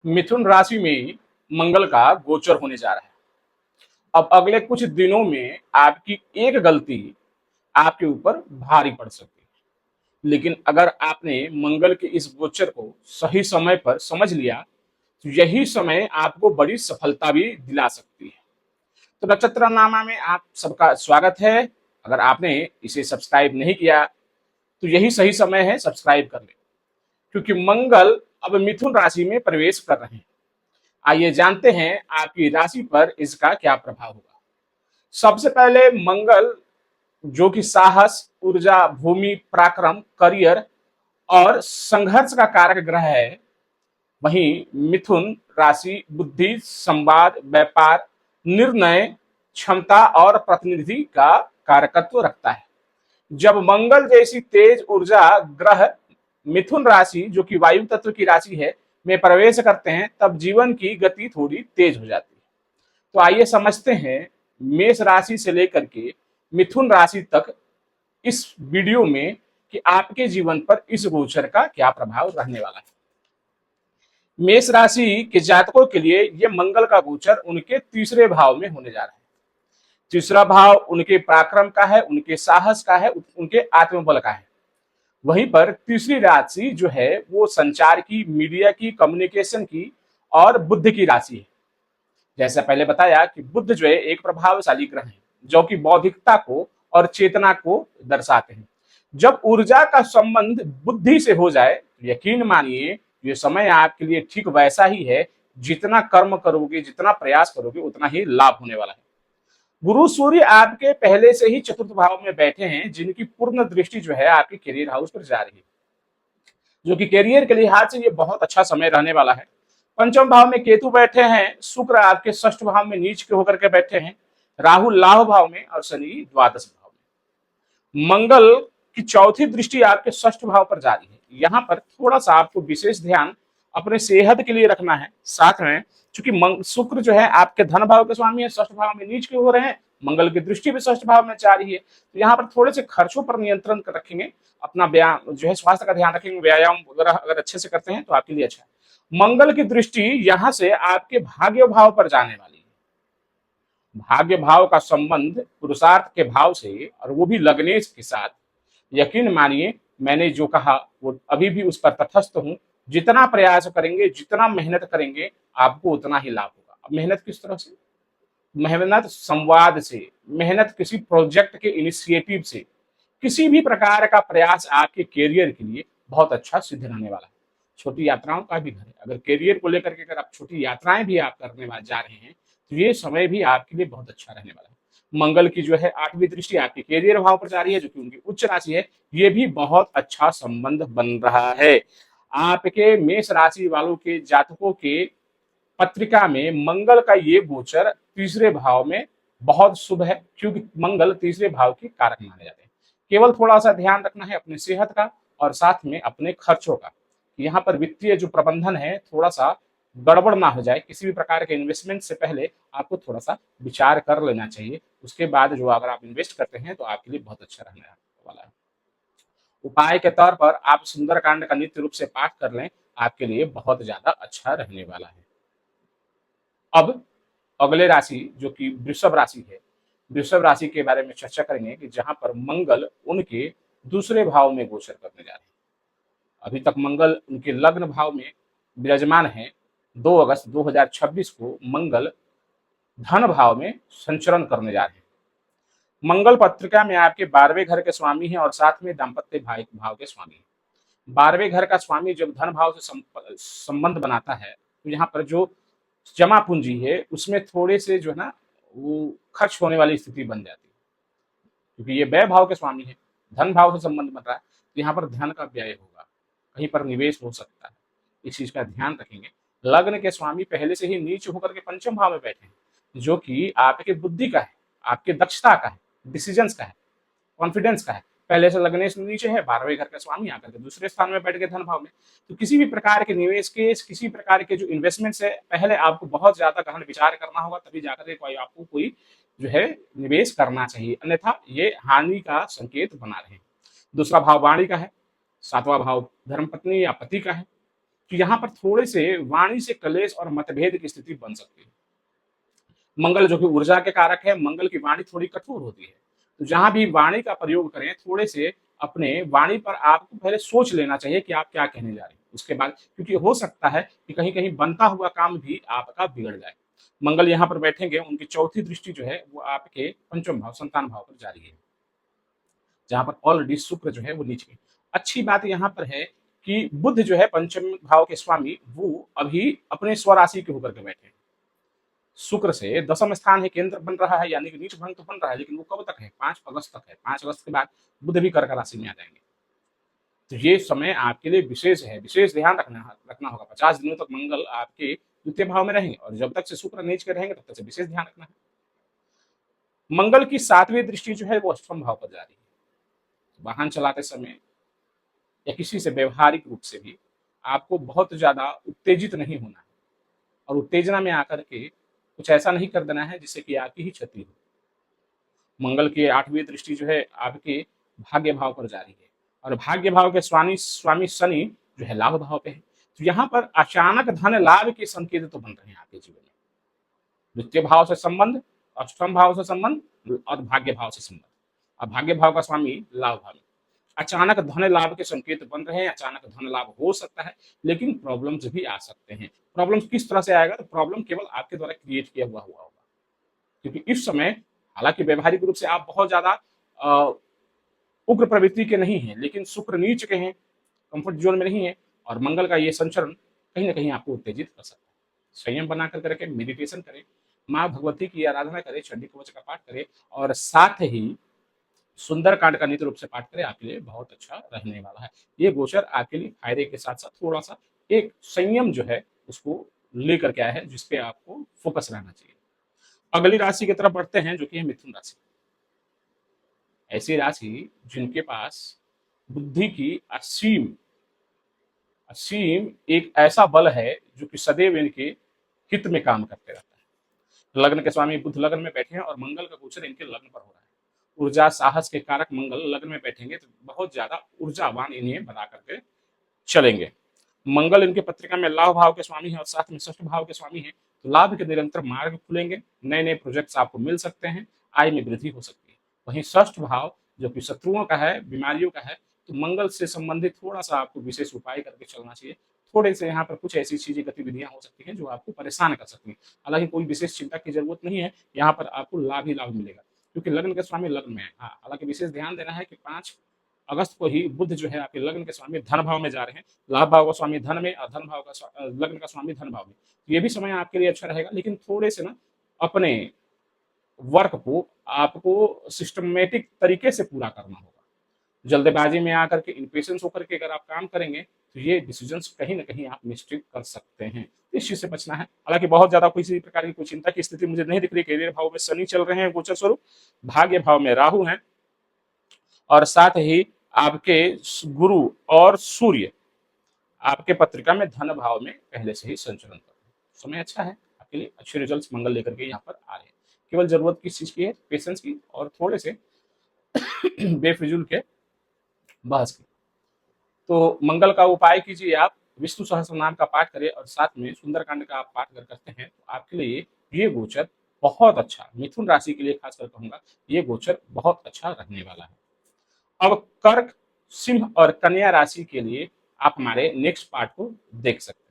मिथुन राशि में मंगल का गोचर होने जा रहा है। अब अगले कुछ दिनों में आपकी एक गलती आपके ऊपर भारी पड़ सकती है। लेकिन अगर आपने मंगल के इस गोचर को सही समय पर समझ लिया तो यही समय आपको बड़ी सफलता भी दिला सकती है। तो नक्षत्र नामा में आप सबका स्वागत है। अगर आपने इसे सब्सक्राइब नहीं किया तो यही सही समय है, सब्सक्राइब कर ले, क्योंकि मंगल अब मिथुन राशि में प्रवेश कर रहे हैं। आइए जानते हैं आपकी राशि पर इसका क्या प्रभाव होगा। सबसे पहले मंगल जो कि साहस, ऊर्जा, भूमि, पराक्रम, करियर और संघर्ष का कारक ग्रह है, वहीं मिथुन राशि बुद्धि, संवाद, व्यापार, निर्णय क्षमता और प्रतिनिधि का कारकत्व रखता है। जब मंगल जैसी तेज ऊर्जा ग्रह मिथुन राशि जो कि वायु तत्व की राशि है में प्रवेश करते हैं, तब जीवन की गति थोड़ी तेज हो जाती है। तो आइए समझते हैं मेष राशि से लेकर के मिथुन राशि तक इस वीडियो में कि आपके जीवन पर इस गोचर का क्या प्रभाव रहने वाला है। मेष राशि के जातकों के लिए यह मंगल का गोचर उनके तीसरे भाव में होने जा रहा है। तीसरा भाव उनके पराक्रम का है, उनके साहस का है, उनके आत्मबल का है। वहीं पर तीसरी राशि जो है वो संचार की, मीडिया की, कम्युनिकेशन की और बुद्धि की राशि है। जैसा पहले बताया कि बुद्ध जो है एक प्रभावशाली ग्रह है जो कि बौद्धिकता को और चेतना को दर्शाते हैं। जब ऊर्जा का संबंध बुद्धि से हो जाए तो यकीन मानिए ये समय आपके लिए ठीक वैसा ही है। जितना कर्म करोगे, जितना प्रयास करोगे, उतना ही लाभ होने वाला है। गुरु सूर्य आपके पहले से ही चतुर्थ भाव में बैठे हैं, जिनकी पूर्ण दृष्टि जो है आपके करियर हाउस पर जा रही है, जो कि करियर के लिहाज से ये बहुत अच्छा समय रहने वाला है। पंचम भाव में केतु बैठे हैं, शुक्र आपके षष्ठ भाव में नीच के होकर के बैठे हैं, राहु लाभ भाव में और शनि द्वादश भाव में। मंगल की चौथी दृष्टि आपके षष्ठ भाव पर जा रही है। यहाँ पर थोड़ा सा आपको विशेष ध्यान अपने सेहत के लिए रखना है। साथ में चूंकि शुक्र जो है आपके धन भाव के स्वामी है, षष्ठ भाव में नीच के हो रहे हैं, मंगल की दृष्टि भी षष्ठ भाव में जा रही है, तो यहाँ पर थोड़े से खर्चों पर नियंत्रण रखेंगे। अपना व्यायाम जो है, स्वास्थ्य का ध्यान रखेंगे, व्यायाम वगैरह अगर अच्छे से करते हैं तो आपके लिए अच्छा है। मंगल की दृष्टि यहाँ से आपके भाग्य भाव पर जाने वाली है। भाग्य भाव का संबंध पुरुषार्थ के भाव से, और वो भी लग्नेश के साथ। यकीन मानिए मैंने जो कहा वो अभी भी उस पर तटस्थ हूं। जितना प्रयास करेंगे, जितना मेहनत करेंगे, आपको उतना ही लाभ होगा। अब मेहनत किस तरह से? मेहनत संवाद से, मेहनत किसी प्रोजेक्ट के इनिशिएटिव से, किसी भी प्रकार का प्रयास आपके करियर के लिए बहुत अच्छा सिद्ध रहने वाला है। छोटी यात्राओं का भी घर है। अगर करियर को लेकर के अगर आप छोटी यात्राएं भी आप करने जा रहे हैं तो ये समय भी आपके लिए बहुत अच्छा रहने वाला है। मंगल की जो है आठवीं दृष्टि आपके करियर भाव पर जा रही है, जो कि उनकी उच्च राशि है। ये भी बहुत अच्छा संबंध बन रहा है। आपके मेष राशि वालों के जातकों के पत्रिका में मंगल का ये गोचर तीसरे भाव में बहुत शुभ है, क्योंकि मंगल तीसरे भाव के कारक माने जाते हैं। केवल थोड़ा सा ध्यान रखना है अपनी सेहत का और साथ में अपने खर्चों का। यहाँ पर वित्तीय जो प्रबंधन है थोड़ा सा गड़बड़ ना हो जाए। किसी भी प्रकार के इन्वेस्टमेंट से पहले आपको थोड़ा सा विचार कर लेना चाहिए। उसके बाद जो अगर आप इन्वेस्ट करते हैं तो आपके लिए बहुत अच्छा रहने वाला है। उपाय के तौर पर आप सुंदरकांड का नित्य रूप से पाठ कर लें, आपके लिए बहुत ज्यादा अच्छा रहने वाला है। अब अगले राशि जो कि वृषभ राशि है, वृषभ राशि के बारे में चर्चा करेंगे कि जहां पर मंगल उनके दूसरे भाव में गोचर करने जा रहे हैं। अभी तक मंगल उनके लग्न भाव में विराजमान है। 2 अगस्त 2026 को मंगल धन भाव में संचरण करने जा रहे हैं। मंगल पत्रिका में आपके 12वें घर के स्वामी हैं और साथ में दाम्पत्य भाव के स्वामी हैं। 12वें घर का स्वामी जब धन भाव से संबंध बनाता है तो यहाँ पर जो जमा पूंजी है उसमें थोड़े से जो है ना वो खर्च होने वाली स्थिति बन जाती है, क्योंकि ये व्यय भाव के स्वामी है, धन भाव से संबंध बन रहा है, तो यहाँ पर धन का व्यय होगा, कहीं पर निवेश हो सकता है। इस चीज का ध्यान रखेंगे। लग्न के स्वामी पहले से ही नीच होकर के पंचम भाव में बैठे हैं, जो कि आपके बुद्धि का है, आपके दक्षता का है, डिसीजंस का है, कॉन्फिडेंस का है। पहले से लग्नेश नीचे है, 12वें घर का स्वामी आकर के दूसरे स्थान में बैठ गए धन भाव में। तो किसी भी प्रकार के निवेश के, किसी प्रकार के जो इन्वेस्टमेंट से पहले आपको बहुत ज्यादा गहन विचार करना होगा, तभी जाकर के कोई आपको कोई जो है निवेश करना चाहिए, अन्यथा ये हानि का संकेत बना रहे हैं। दूसरा भाव वाणी का है, सातवां भाव धर्मपत्नी या पति का है, तो यहाँ पर थोड़े से वाणी से कलेश और मतभेद की स्थिति बन सकती है। मंगल जो कि ऊर्जा के कारक है, मंगल की वाणी थोड़ी कठोर होती है। तो जहां भी वाणी का प्रयोग करें, थोड़े से अपने वाणी पर आपको पहले सोच लेना चाहिए कि आप क्या कहने जा रहे हैं। उसके बाद, क्योंकि हो सकता है कि कहीं कहीं बनता हुआ काम भी आपका बिगड़ जाए। मंगल यहाँ पर बैठेंगे, उनकी चौथी दृष्टि जो है वो आपके पंचम भाव, संतान भाव पर जा रही है, जहां पर ऑलरेडी शुक्र जो है वो नीचे। अच्छी बात यहाँ पर है कि बुध जो है पंचम भाव के स्वामी, वो अभी अपने स्वराशि के होकर के बैठे हैं। शुक्र से दसम स्थान है, केंद्र बन रहा है, यानी कि नीच भंग तो बन रहा है, लेकिन वो कब तक है? 5 अगस्त तक है। 5 अगस्त के बाद बुध भी कर्क राशि में आ जाएंगे। तो ये समय आपके लिए विशेष है, विशेष ध्यान रखना होगा। 50 दिनों तक मंगल आपके द्वितीय भाव में रहेंगे, और जब तक से शुक्र नीच के रहेंगे तब तक से विशेष ध्यान रखना है। मंगल की 7वीं दृष्टि जो है वो अष्टम भाव पर जा रही है। वाहन चलाते समय या किसी से व्यवहारिक रूप से भी आपको बहुत ज्यादा उत्तेजित नहीं होना है, और उत्तेजना में आकर के कुछ ऐसा नहीं कर देना है जिससे कि आपकी ही क्षति हो। मंगल की 8वीं दृष्टि जो है आपके भाग्य भाव पर जा रही है, और भाग्य भाव के स्वामी स्वामी शनि जो है लाभ भाव पे है। तो यहाँ पर अचानक धन लाभ के संकेत तो बन रहे हैं आपके जीवन में। द्वितीय भाव से संबंध, अष्टम भाव से संबंध और भाग्य भाव से संबंध, और भाग्य भाव का स्वामी लाभ भाव में अचानक धन लाभ के संकेत बन रहे हैं। अचानक धन लाभ हो सकता है, लेकिन प्रॉब्लम्स भी आ सकते हैं। प्रॉब्लम्स किस तरह से आएगा? तो प्रॉब्लम केवल आपके द्वारा क्रिएट किया हुआ होगा, क्योंकि इस समय हालांकि व्यवहारिक रूप से आप बहुत ज्यादा उग्र प्रवृत्ति के नहीं हैं, लेकिन शुक्र नीच के हैं, कंफर्ट जोन में नहीं है, और मंगल का ये संचरण कहीं ना कहीं आपको उत्तेजित कर सकता है। संयम बनाकर करके मेडिटेशन करें, माँ भगवती की आराधना करें, चंडी कवच का पाठ करें, और साथ ही सुंदर कांड का नित्य रूप से पाठ करें। आपके लिए बहुत अच्छा रहने वाला है। ये गोचर आपके लिए फायदे के साथ साथ थोड़ा सा एक संयम जो है उसको लेकर के आया है, जिसपे आपको फोकस रहना चाहिए। अगली राशि की तरफ बढ़ते हैं, जो कि है मिथुन राशि। ऐसी राशि जिनके पास बुद्धि की असीम असीम एक ऐसा बल है जो कि सदैव इनके हित में काम करते रहता है। लग्न के स्वामी बुध लग्न में बैठे हैं, और मंगल का गोचर इनके लग्न पर हो रहा है। ऊर्जा साहस के कारक मंगल लग्न में बैठेंगे तो बहुत ज्यादा ऊर्जावान इन्हें बना करके चलेंगे। मंगल इनके पत्रिका में लाभ भाव के स्वामी है, और साथ में षष्ठ भाव के स्वामी है। तो लाभ के निरंतर मार्ग खुलेंगे, नए नए प्रोजेक्ट्स आपको मिल सकते हैं, आय में वृद्धि हो सकती है। वहीं षष्ठ भाव जो कि शत्रुओं का है, बीमारियों का है, तो मंगल से संबंधित थोड़ा सा आपको विशेष उपाय करके चलना चाहिए। थोड़े से यहाँ पर कुछ ऐसी चीजें, गतिविधियां हो सकती हैं जो आपको परेशान कर सकती हैं। हालांकि कोई विशेष चिंता की जरूरत नहीं है, यहाँ पर आपको लाभ ही लाभ मिलेगा, क्योंकि लग्न के स्वामी लग्न में है। हाँ, हालांकि विशेष ध्यान देना है कि 5 अगस्त को ही बुध जो है आपके लग्न के स्वामी धन भाव में जा रहे हैं। लाभ भाव का स्वामी धन में, और धन भाव का लग्न का स्वामी धन भाव में। तो ये भी समय आपके लिए अच्छा रहेगा, लेकिन थोड़े से ना अपने वर्क को आपको सिस्टमेटिक तरीके से पूरा करना होगा। जल्दबाजी में आकर के, इम्पेशंस होकर के अगर आप काम करेंगे तो ये डिसीजंस कहीं ना कहीं आप मिस्टेक कर सकते हैं। इस चीज से बचना है। हालांकि बहुत ज्यादा किसी प्रकार की कोई चिंता की स्थिति मुझे नहीं दिख रही। करियर भाव में शनि चल रहे हैं गोचर स्वरूप, भाग्य भाव में राहु हैं, और साथ ही आपके गुरु और सूर्य आपके पत्रिका में धन भाव में पहले से ही संचरण कर रहे हैं। समय अच्छा है आपके लिए, अच्छे रिजल्ट्स मंगल लेकर के यहाँ पर आ रहे हैं। केवल जरूरत किस चीज की है? पेशेंस की, और थोड़े से बेफिजूल के बहस की। तो मंगल का उपाय कीजिए आप, विष्णु सहस्त्र नाम का पाठ करें, और साथ में सुंदरकांड का आप पाठ करते हैं तो आपके लिए ये गोचर बहुत अच्छा, मिथुन राशि के लिए खासकर कहूंगा, ये गोचर बहुत अच्छा रहने वाला है। अब कर्क, सिंह और कन्या राशि के लिए आप हमारे नेक्स्ट पार्ट को देख सकते हैं।